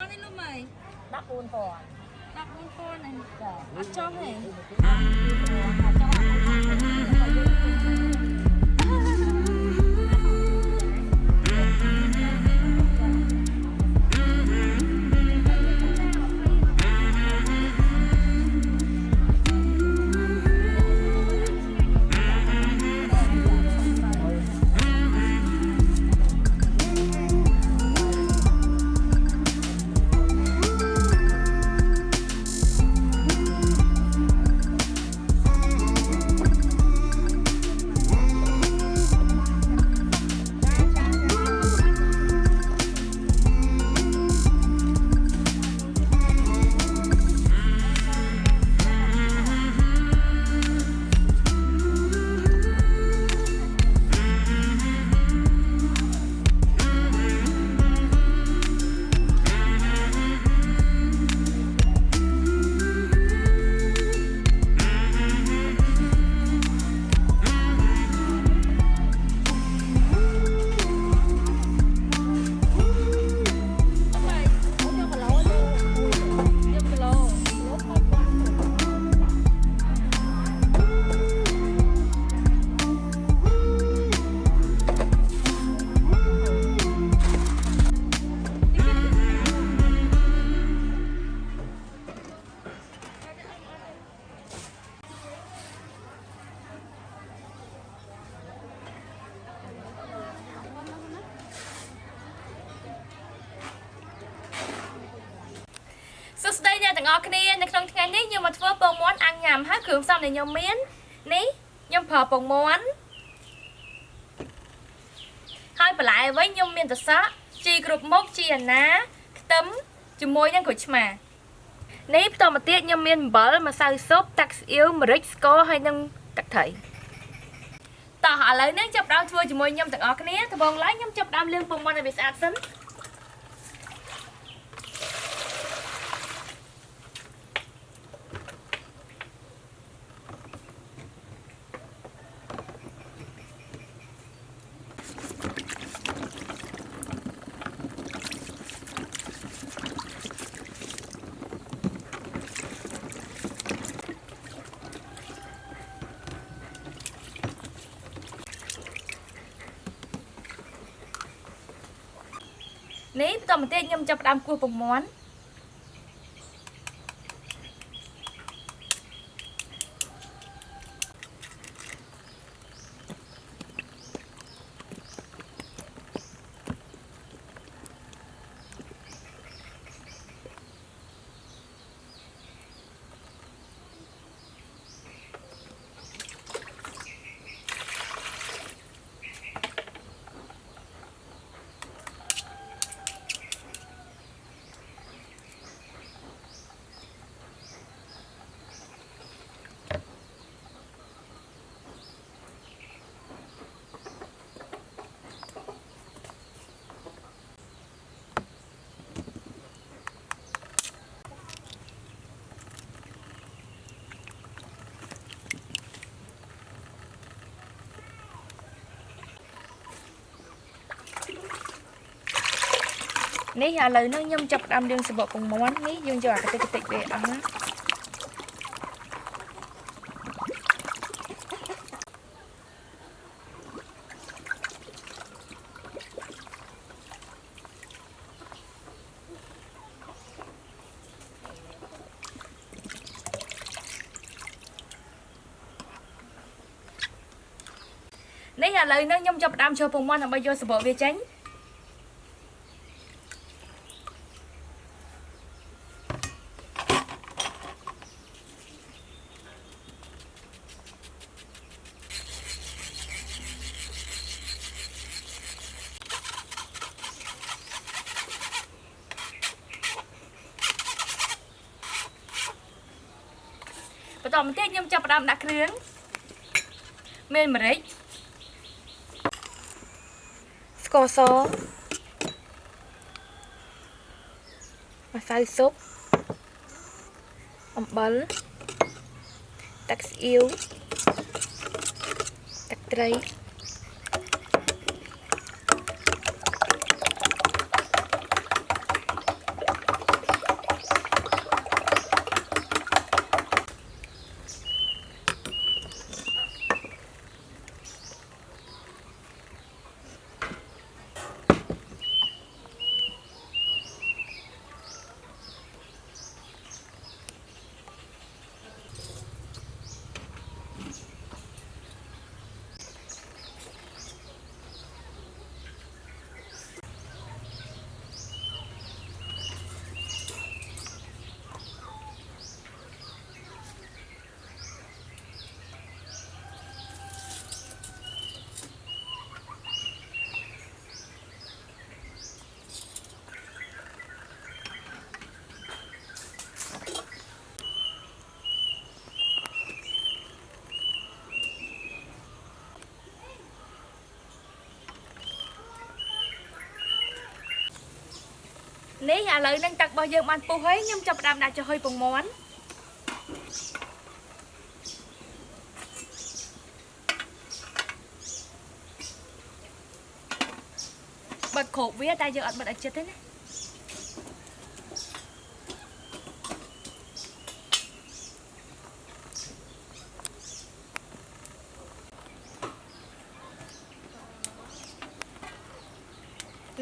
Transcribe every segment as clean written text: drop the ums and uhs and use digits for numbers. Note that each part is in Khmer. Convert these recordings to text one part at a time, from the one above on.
នេះលោកម៉ៃដាក់4ពណ៌ដាក់4ពណ៌នេះចាអត់ចង់ទេសួស្តីអ្នកទាំងអស់គ្នានៅក្នុងថ្ងៃនេះខ្ញុំមកធ្វើពងមាន់អាំងញ៉ាំហើយគ្រឿងផ្សំដែលខ្ញុំមាននេះខ្ញុំប្រើពងមាន់ហើយបន្លែវិញខ្ញុំមានទឹកសក់ជីគ្រប់មុខជីអាណាខ្ទឹមជាមួយនឹងក្រូចឆ្មានេះបន្តមកទៀតខ្ញុំមានអំបិលម្សៅស៊ុបទឹកស៊ីអ៊ីវម្រេចស្ករហើយនិងទឹកត្រីតោះឥឡូវនេះចាប់ផ្ដើមធ្វើជាមួយខ្ញុំទាំងអស់គ្នាដំបូងឡើយខ្ញុំចាប់ផ្ដើមលាងពងមាន់ឲ្យវាស្អាតសិននេះបន្តមកទៀតខ្ញុំចាប់ផ្ដើមគោះពងមាន់នេះឥឡូវនេះខ្ញុំចាប់ផ្ដើមលាងសំបកពងមាន់នេះយើងយកអាកតិចៗវាអស់ណានេះឥឡូវនេះខ្ញុំចាប់ផ្ដើមចូលពងមាន់ដើម្បីយកសំបកវាចេញបន្តមកទៀតខ្ញុំចាប់ផ្ដើមដាក់គ្រឿងមានម្រេចស្ករសម្សៅស៊ុបអំបិលទឹកស៊ីអ៊ីវទឹកត្រី នេះឥឡូវនឹងទឹករបស់យើងបានពុះហើយខ្ញុំចាប់ផ្ដើមដាក់ចំហុយពងមាន់បិទគ្របវាតែយើងអត់បិទឲ្យជិតទេណា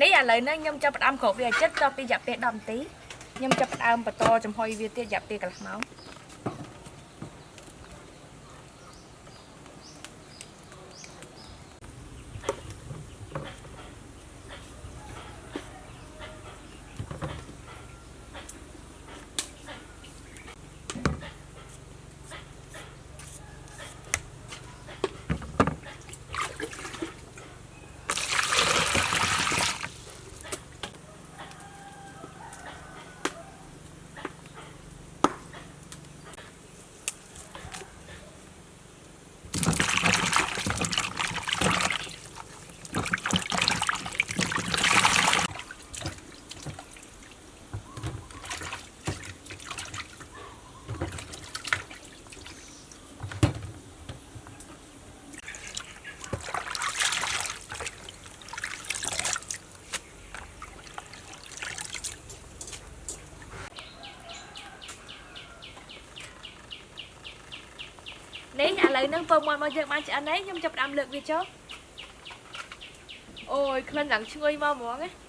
នេះឥឡូវនេះខ្ញុំចាប់ផ្ដើមគ្របវាឲ្យជិតតពីរយៈពេល10នាទីខ្ញុំចាប់ផ្ដើមបន្តចំហុយវាទៀតរយៈពេលកន្លះម៉ោងនេះឥឡូវហ្នឹងពងមាន់របស់យើងបានឆ្អិនហើយខ្ញុំចាប់ផ្ដើមលើកវាចុះអូយក្លិនឡើងឈ្ងុយមកហ្មងណា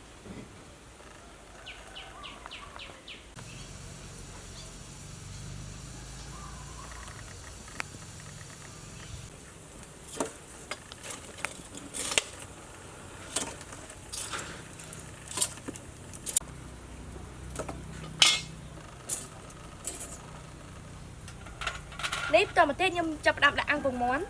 នេះបន្តមកទៀតខ្ញុំចាប់ផ្ដើមដាក់អាំងពងមាន់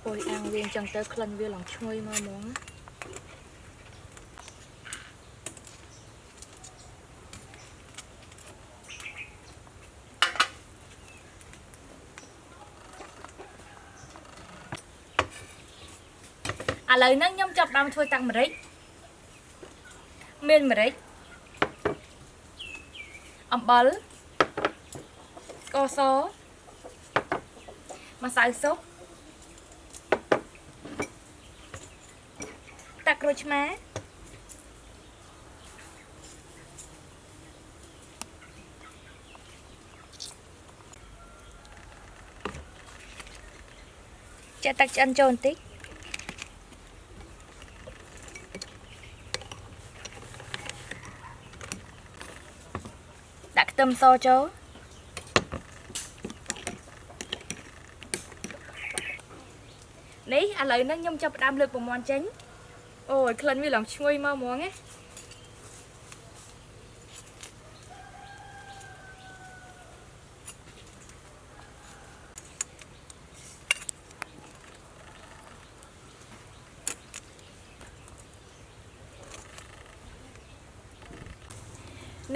អូយអាំងវាអញ្ចឹងទៅក្លិនវាឡើងឈ្ងុយមកហ្មងឥឡូវហ្នឹងខ្ញុំចាប់ដើមធ្វើតាំងម្រេចមានម្រេចអំបិលស្ករសម្សៅស៊ុបទឹកក្រូចឆ្មាចាក់ទឹកឆ្អិនចូលបន្តិចដាក់ខ្ទឹមសចូលនេះឥឡូវហ្នឹងខ្ញុំចាប់ផ្ដើមលើកពងមាន់ចេញអូយក្លិនវាឡើងឈ្ងុយមកហ្មងណា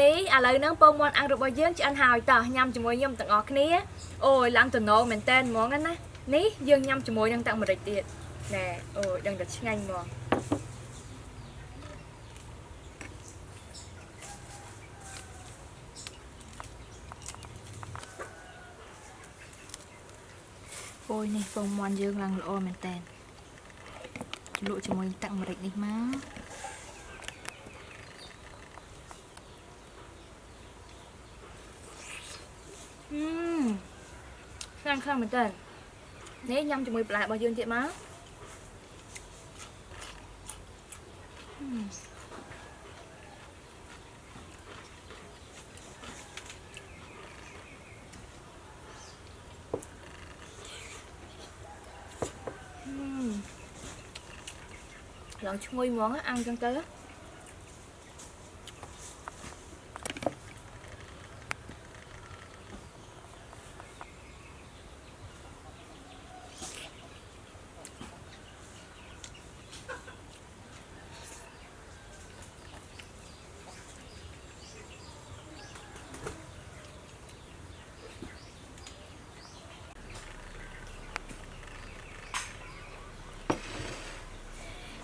នេះឥឡូវហ្នឹងពងមាន់អាំងរបស់យើងឆ្អិនហើយតោះញ៉ាំជាមួយខ្ញុំទាំងអស់គ្នាអូយឡើងតំណងមែនតែនហ្មងណានេះយើងញ៉ាំជាមួយនឹងតាំងម្រេចទៀតណែអូយដឹងតែឆ្ងាញ់ហ្មងអូយនេះពងមាន់យើងឡើងល្អមែនតែនជ្រលក់ជាមួយតាំងម្រេចនេះមកខ្លាំងមែនតើនេះញ៉ាំជាមួយបន្លែរបស់យើងទៀតមកឡើងឈ្ងុយហ្មងអាំងចឹងទៅ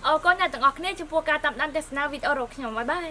អរគុណអ្នកទាំងអស់គ្នាចំពោះការតាមដានទស្សនាវីដេអូរបស់ខ្ញុំបាយបាយ